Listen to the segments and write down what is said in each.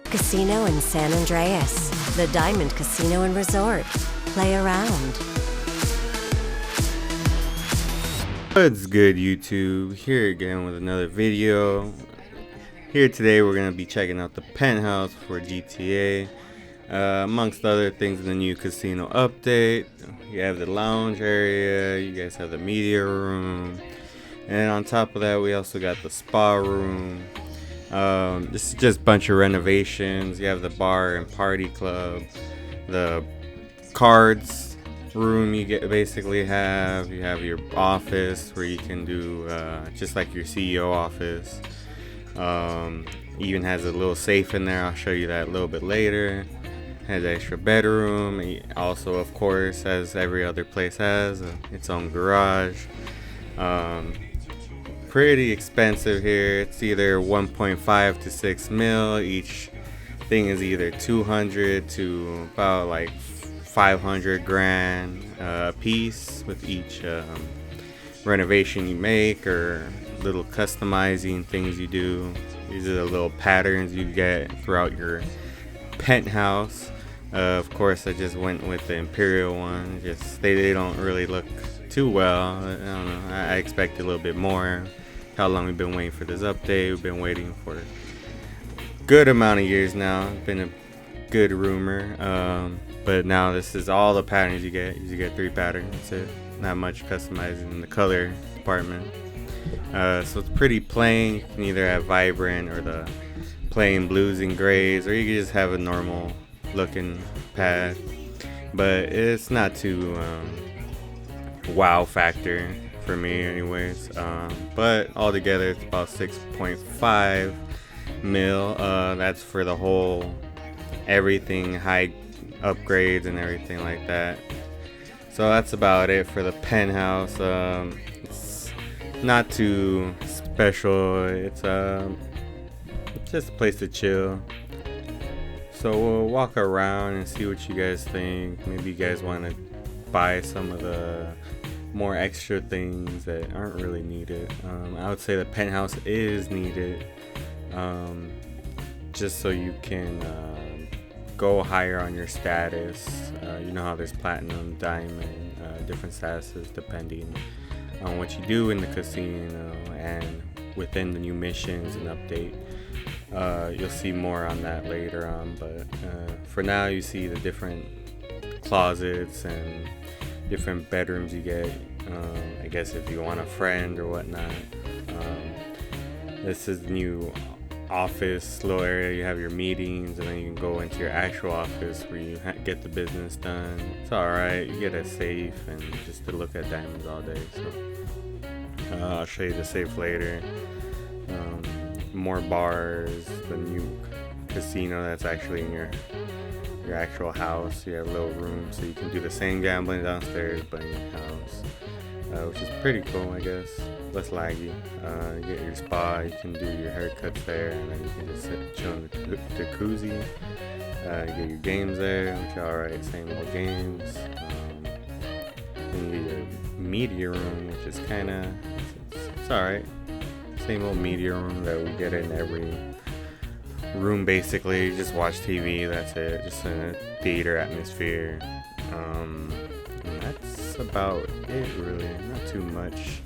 Casino in San Andreas, the Diamond Casino and Resort. Play around. What's good, YouTube? Here again with another video. Here today we're going to be checking out the Penthouse for GTA. Amongst other things in the new casino update, you have the lounge area, you guys have the media room, and on top of that we also got the spa room. This is just a bunch of renovations. You have the bar and party club, the cards room you basically have. You have your office where you can do just like your CEO office. Even has a little safe in there. I'll show you that a little bit later. Has an extra bedroom. Also, of course, as every other place has, its own garage. Pretty expensive here. It's either 1.5 to 6 mil. Each thing is either 200 to about like 500 grand a piece with each renovation you make or little customizing things you do. These are the little patterns you get throughout your penthouse. Of course, I just went with the Imperial one. They don't really look too well. I don't know. I expected a little bit more. How long we've been waiting for this update? We've been waiting for a good amount of years now. It's been a good rumor. But now this is all the patterns you get. You get 3 patterns. That's it. Not much customizing in the color department. So it's pretty plain. You can either have vibrant or the plain blues and grays, or you can just have a normal looking pad. But it's not too wow factor for me anyways. But altogether it's about 6.5 mil. That's for the whole everything, high upgrades and everything like that. So that's about it for the penthouse. It's not too special. It's just a place to chill. So we'll walk around and see what you guys think. Maybe you guys want to buy some of the more extra things that aren't really needed. I would say the penthouse is needed, just so you can go higher on your status. You know how there's platinum, diamond, different statuses depending on what you do in the casino and within the new missions and update. You'll see more on that later on, but for now you see the different closets and different bedrooms you get. I guess if you want a friend or whatnot. This is the new office little area. You have your meetings, and then you can go into your actual office where you get the business done. It's alright. You get a safe and just to look at diamonds all day. So I'll show you the safe later. More bars, the new casino that's actually in your actual house. You have a little room so you can do the same gambling downstairs but in your house, which is pretty cool, I guess. Less laggy. You get your spa, you can do your haircuts there, and then you can just sit chill in the jacuzzi. You get your games there, which are alright, same old games. Then you get your media room, which is kinda, it's alright. Same old media room that we get in every room basically. You just watch TV, that's it. Just in a theater atmosphere. And that's about it really. Not too much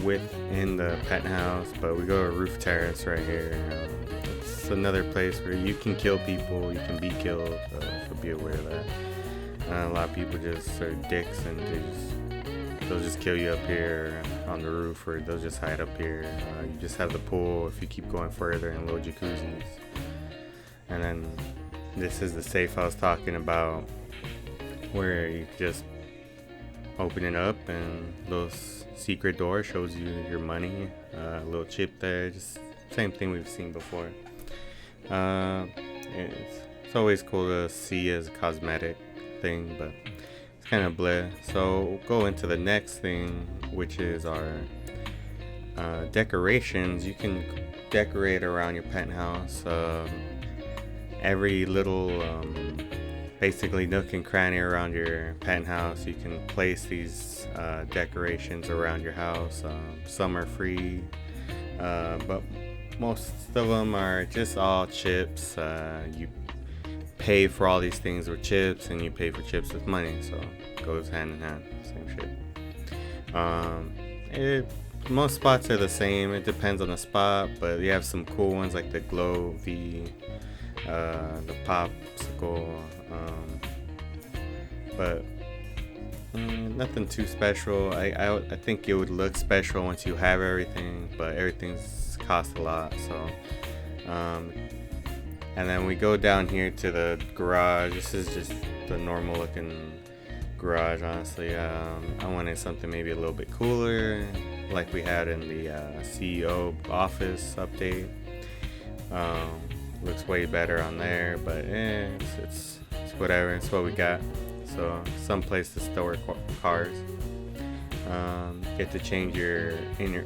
within the penthouse, but we go to roof terrace right here. It's another place where you can kill people, you can be killed, so be aware of that. A lot of people just are dicks and they'll just kill you up here on the roof, or they'll just hide up here. You just have the pool if you keep going further, and little jacuzzis. And then this is the safe I was talking about, where you just open it up and little secret door shows you your money. A little chip there, just same thing we've seen before. It's always cool to see as a cosmetic thing, but it's kind of bleh. So we'll go into the next thing, which is our decorations. You can decorate around your penthouse. Every little basically nook and cranny around your penthouse. You can place these decorations around your house. Some are free, but most of them are just all chips. You pay for all these things with chips, and you pay for chips with money, so it goes hand in hand. Same shit. Most spots are the same. It depends on the spot, but you have some cool ones like the Glow V, the Popsicle, but nothing too special. I think it would look special once you have everything, but everything's cost a lot. So, and then we go down here to the garage. This is just the normal looking garage, honestly. I wanted something maybe a little bit cooler, like we had in the CEO office update. Looks way better on there, but it's whatever. It's what we got. So some place to store cars. Get to change in your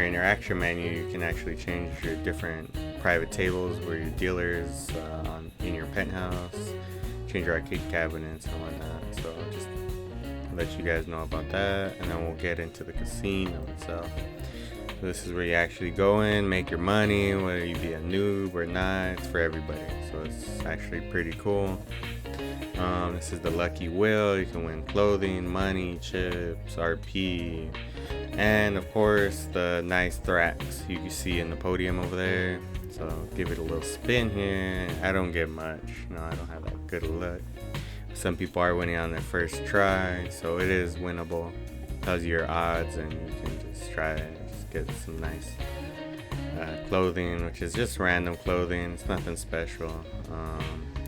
interaction menu. You can actually change your different private tables where your dealers in your penthouse. Change your arcade cabinets and whatnot. So just let you guys know about that, and then we'll get into the casino itself. So this is where you actually go in, make your money, whether you be a noob or not. It's for everybody, so it's actually pretty cool. This is the lucky wheel. You can win clothing, money, chips, RP, and of course the nice Thrax you can see in the podium over there. So give it a little spin here. I don't get much. No, I don't have that good luck. Some people are winning on their first try, so it is winnable. Tells you your odds, and you can just try it. Just get some nice clothing, which is just random clothing. It's nothing special.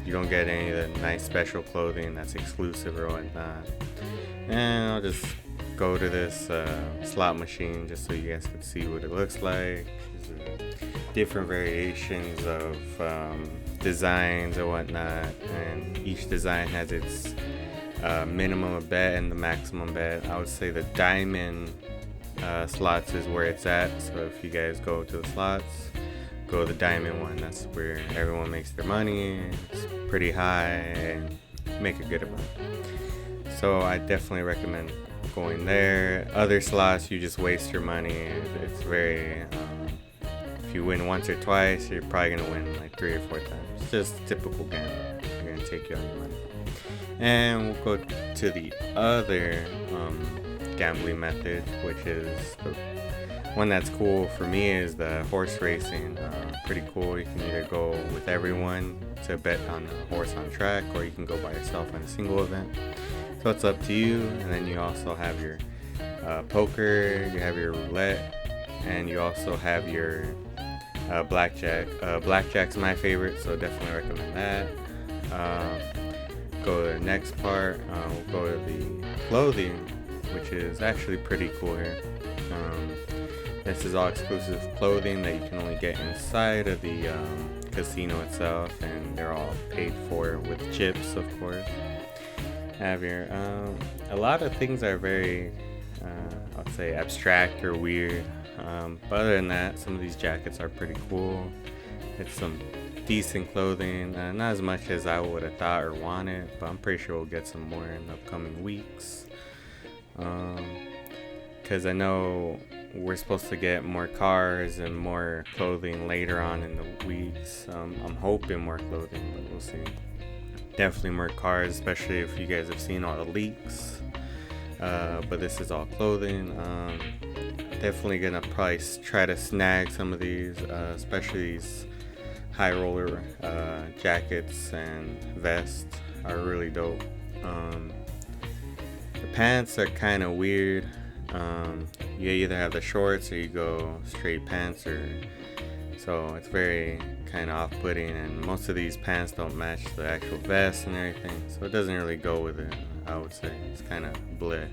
You don't get any of the nice special clothing that's exclusive or whatnot. And I'll just go to this slot machine just so you guys can see what it looks like. Different variations of designs and whatnot, and each design has its minimum bet and the maximum bet. I would say the diamond slots is where it's at, so if you guys go to the slots, go to the diamond one. That's where everyone makes their money. It's pretty high and make a good amount, so I definitely recommend going there. Other slots, you just waste your money. It's very if you win once or twice, you're probably gonna win like 3 or 4 times. It's just typical gambling. You're gonna take your own money. And we'll go to the other gambling method, which is the one that's cool for me, is the horse racing. Pretty cool. You can either go with everyone to bet on a horse on track, or you can go by yourself in a single event. So it's up to you. And then you also have your poker, you have your roulette, and you also have your blackjack. Blackjack's my favorite, so definitely recommend that. Go to the next part. We'll go to the clothing, which is actually pretty cool here. This is all exclusive clothing that you can only get inside of the casino itself, and they're all paid for with chips, of course. Have your a lot of things are very I'd say abstract or weird, but other than that, some of these jackets are pretty cool. It's some decent clothing, not as much as I would have thought or wanted, but I'm pretty sure we'll get some more in the upcoming weeks, because I know we're supposed to get more cars and more clothing later on in the weeks. I'm hoping more clothing, but we'll see. Definitely more cars, especially if you guys have seen all the leaks. But this is all clothing. Definitely gonna probably try to snag some of these, especially these high roller jackets and vests are really dope. The pants are kind of weird. You either have the shorts or you go straight pants, so it's very kind of off-putting, and most of these pants don't match the actual vest and everything, so it doesn't really go with it. I would say it's kind of bleh.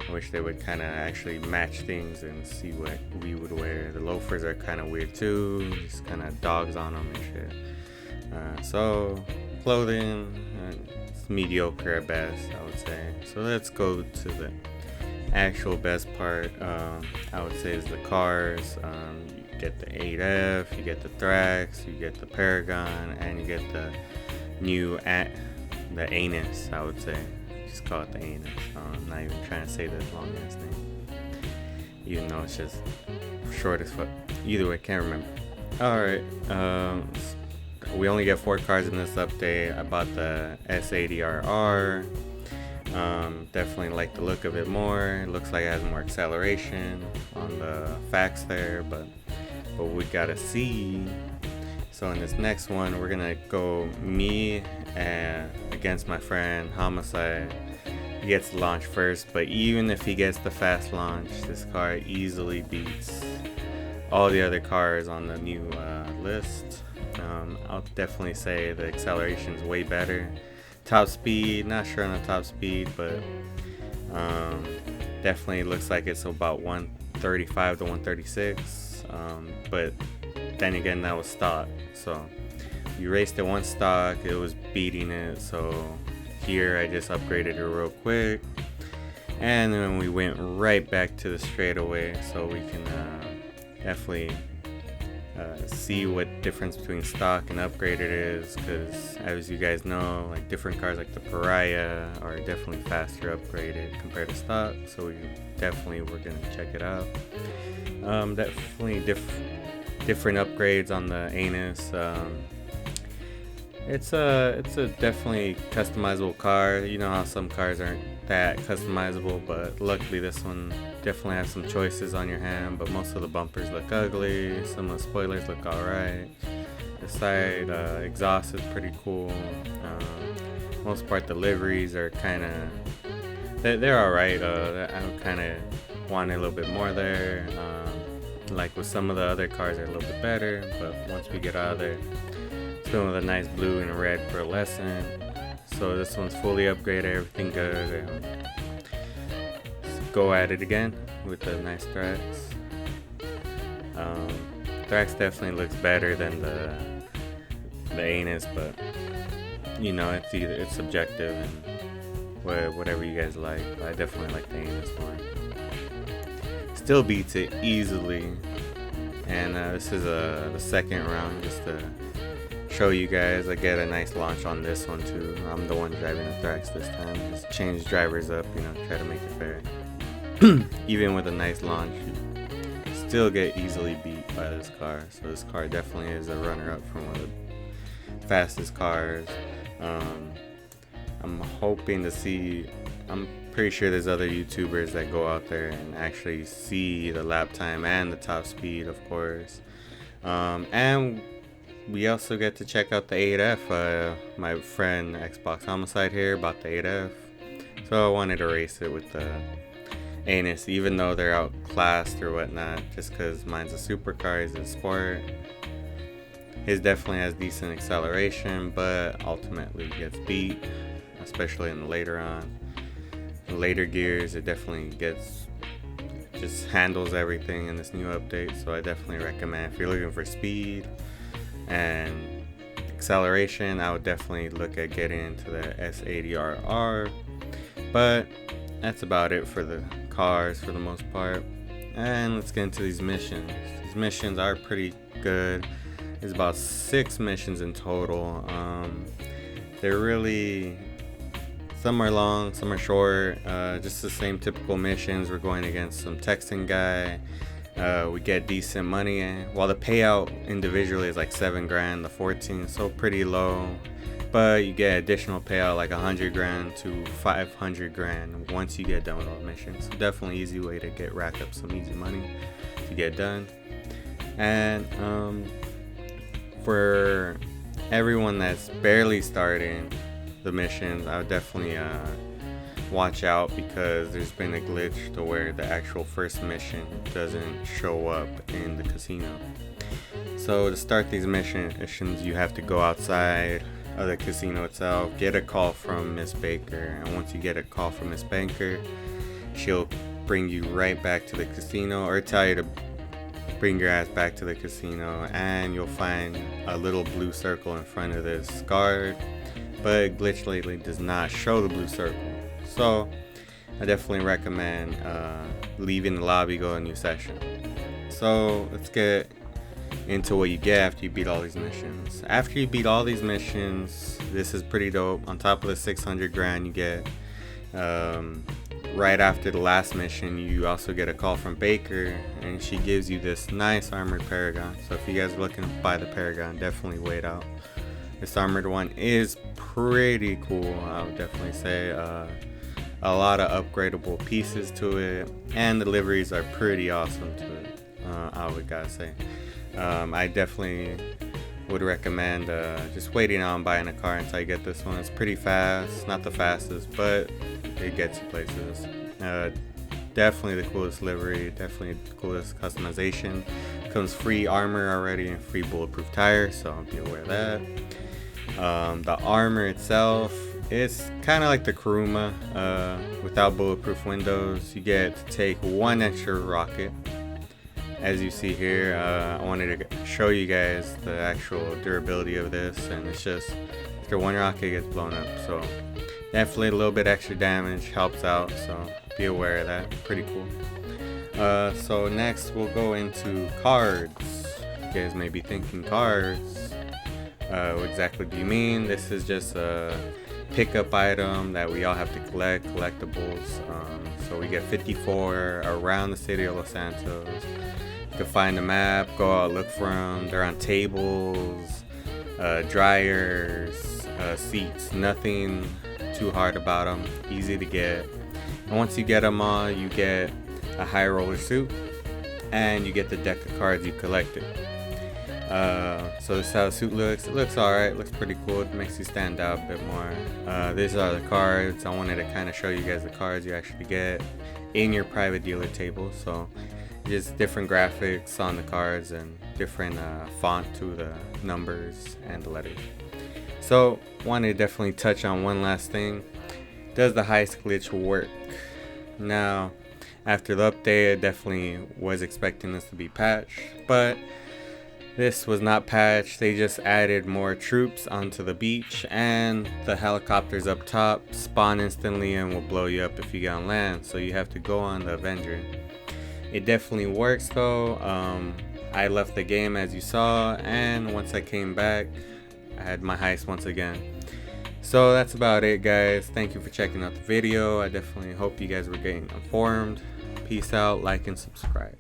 I wish they would kind of actually match things and see what we would wear. The loafers are kind of weird too, just kind of dogs on them and shit. So clothing, it's mediocre at best, I would say. So let's go to the actual best part. I would say is the cars. You get the 8F, you get the Thrax, you get the Paragon, and you get the the anus, I would say. Just call it the anus. I'm not even trying to say this long ass name, even though it's just short as fuck. Either way, can't remember. Alright, we only get 4 cars in this update. I bought the S80RR. Definitely like the look of it more. It looks like it has more acceleration on the facts there, but we gotta see. So in this next one, we're gonna go me against my friend Homicide. He gets the launch first, but even if he gets the fast launch, this car easily beats all the other cars on the new list. I'll definitely say the acceleration is way better. Top speed, not sure on the top speed, but definitely looks like it's about 135 to 136. But then again, that was stock. So you raced it one stock, it was beating it. So here I just upgraded it real quick, and then we went right back to the straightaway, so we can definitely see what difference between stock and upgraded is, because as you guys know, like different cars like the Pariah are definitely faster upgraded compared to stock. So we're gonna check it out. Definitely different upgrades on the anus. It's a definitely customizable car. You know how some cars aren't that customizable, but luckily this one definitely has some choices on your hand. But most of the bumpers look ugly, some of the spoilers look alright. The side exhaust is pretty cool. Most part the liveries are kind of they're alright. I kind of want a little bit more there. Like with some of the other cars are a little bit better, but once we get out of there, it's been with a nice blue and red pearlescent. So this one's fully upgraded, everything good. Let's go at it again with the nice Thrax. Thrax definitely looks better than the anus, but you know, it's subjective and whatever you guys like. But I definitely like the anus more. Still beats it easily. And this is the second round, just to show you guys. I get a nice launch on this one too. I'm the one driving the Thrax this time. Just change drivers up, you know, try to make it fair. Even with a nice launch, you still get easily beat by this car. So this car definitely is a runner-up from one of the fastest cars. I'm hoping to see. I'm pretty sure there's other YouTubers that go out there and actually see the lap time and the top speed, of course. And we also get to check out the 8F. My friend Xbox Homicide here bought the 8F, so I wanted to race it with the anus, even though they're outclassed or whatnot, just because mine's a supercar, he's a sport. His definitely has decent acceleration, but ultimately gets beat, especially in the later gears. It definitely just handles everything in this new update. So I definitely recommend, if you're looking for speed and acceleration, I would definitely look at getting into the S80RR. But that's about it for the cars for the most part. And let's get into these missions. These missions are pretty good. There's about 6 missions in total. They're really, some are long, some are short. Just the same typical missions. We're going against some Texan guy. We get decent money, while the payout individually is like 7 grand, the 14, so pretty low. But you get additional payout like 100 grand to 500 grand once you get done with all the missions. So definitely easy way to rack up some easy money to get done. And for everyone that's barely starting the missions, I would definitely watch out, because there's been a glitch to where the actual first mission doesn't show up in the casino. So to start these missions, you have to go outside of the casino itself, get a call from Miss Baker, and once you get a call from Miss Baker, she'll bring you right back to the casino, or tell you to bring your ass back to the casino, and you'll find a little blue circle in front of this guard, but glitch lately does not show the blue circle. So I definitely recommend leaving the lobby, go to a new session. So let's get into what you get after you beat all these missions. After you beat all these missions, this is pretty dope. On top of the 600 grand you get, right after the last mission, you also get a call from Baker, and she gives you this nice armored Paragon. So if you guys are looking to buy the Paragon, definitely wait out. This armored one is pretty cool, I would definitely say. A lot of upgradable pieces to it, and the liveries are pretty awesome to it, I would gotta say. I definitely would recommend just waiting on buying a car until you get this one. It's pretty fast, not the fastest, but it gets you places. Definitely the coolest livery, definitely the coolest customization. Comes free armor already and free bulletproof tires, so be aware of that. The armor itself, it's kind of like the Kuruma, without bulletproof windows. You get to take one extra rocket. As you see here, I wanted to show you guys the actual durability of this, and it's just after one rocket gets blown up, so definitely a little bit extra damage helps out, so be aware of that. Pretty cool. So next we'll go into cards. You guys may be thinking, cards, what exactly do you mean? This is just a pickup item that we all have to collect, collectibles. So we get 54 around the city of Los Santos. You can find the map, go out, look for them. They're on tables, dryers, seats. Nothing too hard about them, easy to get. And once you get them all, you get a high roller suit, and you get the deck of cards you collected. So this is how the suit looks. It looks alright, looks pretty cool. It makes you stand out a bit more. These are the cards. I wanted to kind of show you guys the cards you actually get in your private dealer table. So just different graphics on the cards and different font to the numbers and the letters. So wanted to definitely touch on one last thing. Does the heist glitch work? Now, after the update, I definitely was expecting this to be patched, but this was not patched. They just added more troops onto the beach, and the helicopters up top spawn instantly and will blow you up if you get on land, so you have to go on the Avenger. It definitely works though. I left the game as you saw, and once I came back, I had my heist once again. So that's about it, guys. Thank you for checking out the video. I definitely hope you guys were getting informed. Peace out, like and subscribe.